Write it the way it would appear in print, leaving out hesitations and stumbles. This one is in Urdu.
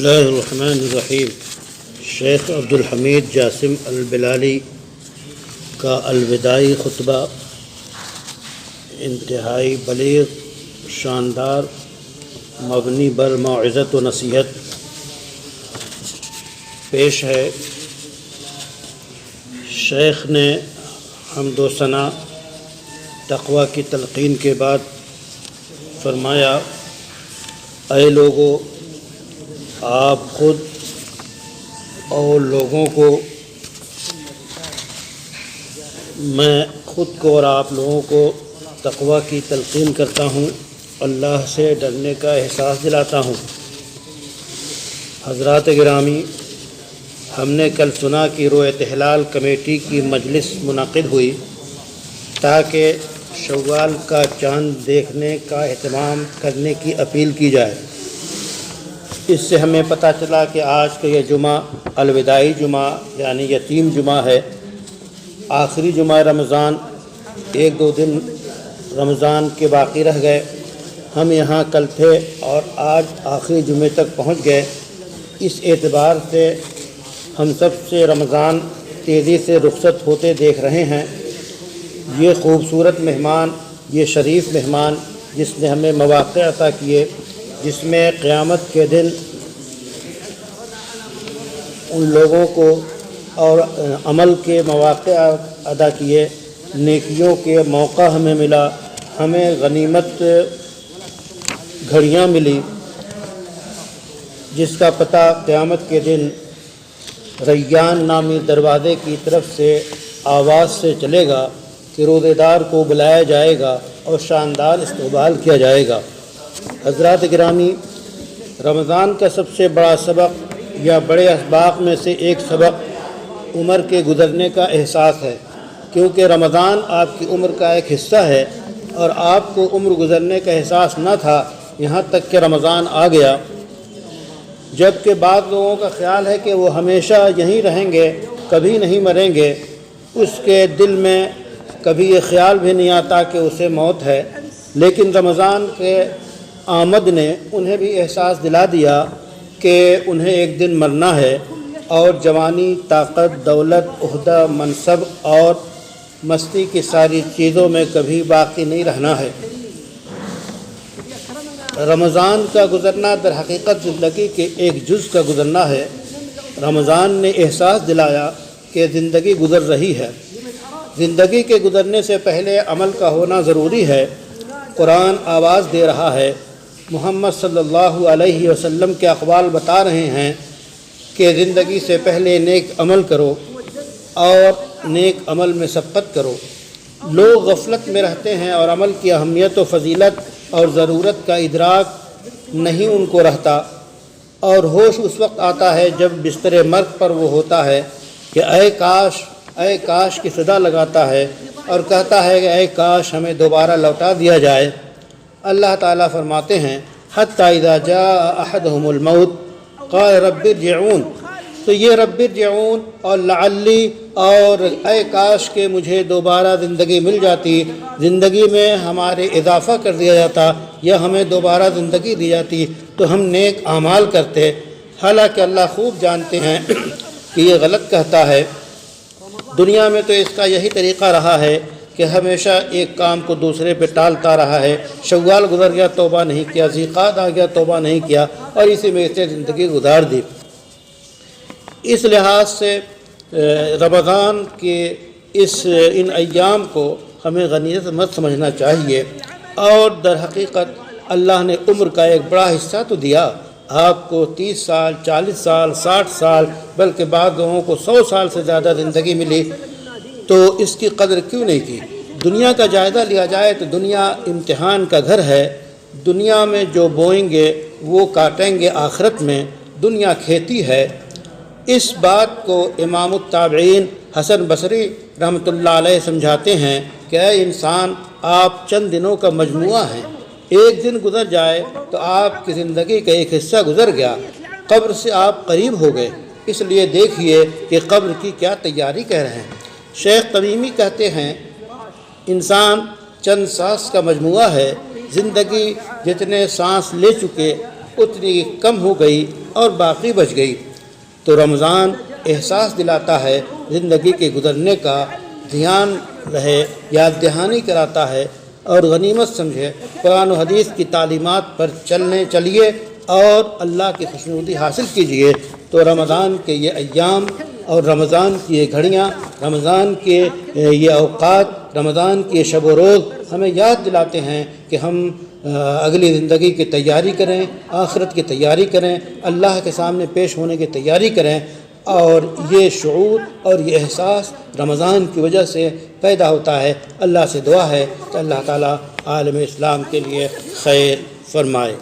بسم اللہ الرحمن الرحیم۔ شیخ عبدالحمید جاسم البلالی کا الوداعی خطبہ انتہائی بلیغ، شاندار، مبنی بر موعظت و نصیحت پیش ہے۔ شیخ نے حمد و ثنا تقویٰ کی تلقین کے بعد فرمایا: اے لوگو، آپ خود اور لوگوں کو، میں خود کو اور آپ لوگوں کو تقویٰ کی تلقین کرتا ہوں، اللہ سے ڈرنے کا احساس دلاتا ہوں۔ حضرات گرامی، ہم نے کل سنا کہ رویت ہلال کمیٹی کی مجلس منعقد ہوئی تاکہ شوال کا چاند دیکھنے کا اہتمام کرنے کی اپیل کی جائے۔ اس سے ہمیں پتہ چلا کہ آج کا یہ جمعہ الوداعی جمعہ یعنی یتیم جمعہ ہے، آخری جمعہ رمضان۔ ایک دو دن رمضان کے باقی رہ گئے، ہم یہاں کل تھے اور آج آخری جمعے تک پہنچ گئے۔ اس اعتبار سے ہم سب سے رمضان تیزی سے رخصت ہوتے دیکھ رہے ہیں۔ یہ خوبصورت مہمان، یہ شریف مہمان جس نے ہمیں مواقع عطا کیے، جس میں قیامت کے دن ان لوگوں کو اور عمل کے مواقع ادا کیے، نیکیوں کے موقع ہمیں ملا، ہمیں غنیمت گھڑیاں ملی، جس کا پتہ قیامت کے دن ریان نامی دروازے کی طرف سے آواز سے چلے گا کہ روزے دار کو بلایا جائے گا اور شاندار استقبال کیا جائے گا۔ حضرات گرامی، رمضان کا سب سے بڑا سبق یا بڑے اسباق میں سے ایک سبق عمر کے گزرنے کا احساس ہے، کیونکہ رمضان آپ کی عمر کا ایک حصہ ہے اور آپ کو عمر گزرنے کا احساس نہ تھا یہاں تک کہ رمضان آ گیا۔ جبکہ بعض لوگوں کا خیال ہے کہ وہ ہمیشہ یہیں رہیں گے، کبھی نہیں مریں گے، اس کے دل میں کبھی یہ خیال بھی نہیں آتا کہ اسے موت ہے، لیکن رمضان کے آمد نے انہیں بھی احساس دلا دیا کہ انہیں ایک دن مرنا ہے، اور جوانی، طاقت، دولت، عہدہ، منصب اور مستی کی ساری چیزوں میں کبھی باقی نہیں رہنا ہے۔ رمضان کا گزرنا در حقیقت زندگی کے ایک جز کا گزرنا ہے۔ رمضان نے احساس دلایا کہ زندگی گزر رہی ہے۔ زندگی کے گزرنے سے پہلے عمل کا ہونا ضروری ہے۔ قرآن آواز دے رہا ہے، محمد صلی اللہ علیہ وسلم کے اقوال بتا رہے ہیں کہ زندگی سے پہلے نیک عمل کرو اور نیک عمل میں سبقت کرو۔ لوگ غفلت میں رہتے ہیں اور عمل کی اہمیت و فضیلت اور ضرورت کا ادراک نہیں ان کو رہتا، اور ہوش اس وقت آتا ہے جب بستر مرگ پر وہ ہوتا ہے کہ اے کاش کی صدا لگاتا ہے اور کہتا ہے کہ اے کاش ہمیں دوبارہ لوٹا دیا جائے۔ اللہ تعالیٰ فرماتے ہیں حتیٰ اذا جاء احدهم الموت قال رب ارجعون، تو یہ رب ارجعون اور لعلی اور اے کاش کہ مجھے دوبارہ زندگی مل جاتی، زندگی میں ہمارے اضافہ کر دیا جاتا یا ہمیں دوبارہ زندگی دی جاتی تو ہم نیک اعمال کرتے۔ حالانکہ اللہ خوب جانتے ہیں کہ یہ غلط کہتا ہے۔ دنیا میں تو اس کا یہی طریقہ رہا ہے کہ ہمیشہ ایک کام کو دوسرے پہ ٹالتا رہا ہے۔ شوال گزر گیا، توبہ نہیں کیا، ذیقعد آ گیا، توبہ نہیں کیا، اور اسی میں سے زندگی گزار دی۔ اس لحاظ سے رمضان کے ان ایام کو ہمیں غنیمت مت سمجھنا چاہیے، اور در حقیقت اللہ نے عمر کا ایک بڑا حصہ تو دیا۔ آپ کو 30 سال، 40 سال، 60 سال، بلکہ بعض لوگوں کو 100 سال سے زیادہ زندگی ملی، تو اس کی قدر کیوں نہیں کی؟ دنیا کا جائزہ لیا جائے تو دنیا امتحان کا گھر ہے۔ دنیا میں جو بوئیں گے وہ کاٹیں گے آخرت میں۔ دنیا کھیتی ہے۔ اس بات کو امام التابعین حسن بصری رحمۃ اللہ علیہ سمجھاتے ہیں کہ اے انسان، آپ چند دنوں کا مجموعہ ہیں، ایک دن گزر جائے تو آپ کی زندگی کا ایک حصہ گزر گیا، قبر سے آپ قریب ہو گئے۔ اس لیے دیکھیے کہ قبر کی کیا تیاری کہہ رہے ہیں۔ شیخ تمیمی کہتے ہیں انسان چند سانس کا مجموعہ ہے، زندگی جتنے سانس لے چکے اتنی کم ہو گئی اور باقی بچ گئی۔ تو رمضان احساس دلاتا ہے زندگی کے گزرنے کا، دھیان رہے، یاد دہانی کراتا ہے اور غنیمت سمجھے۔ قرآن و حدیث کی تعلیمات پر چلیے اور اللہ کی خوشنودی حاصل کیجیے۔ تو رمضان کے یہ ایام اور رمضان کی یہ گھڑیاں، رمضان کے یہ اوقات، رمضان کے شب و روز ہمیں یاد دلاتے ہیں کہ ہم اگلی زندگی کی تیاری کریں، آخرت کی تیاری کریں، اللہ کے سامنے پیش ہونے کی تیاری کریں، اور یہ شعور اور یہ احساس رمضان کی وجہ سے پیدا ہوتا ہے۔ اللہ سے دعا ہے کہ اللہ تعالیٰ عالم اسلام کے لیے خیر فرمائے۔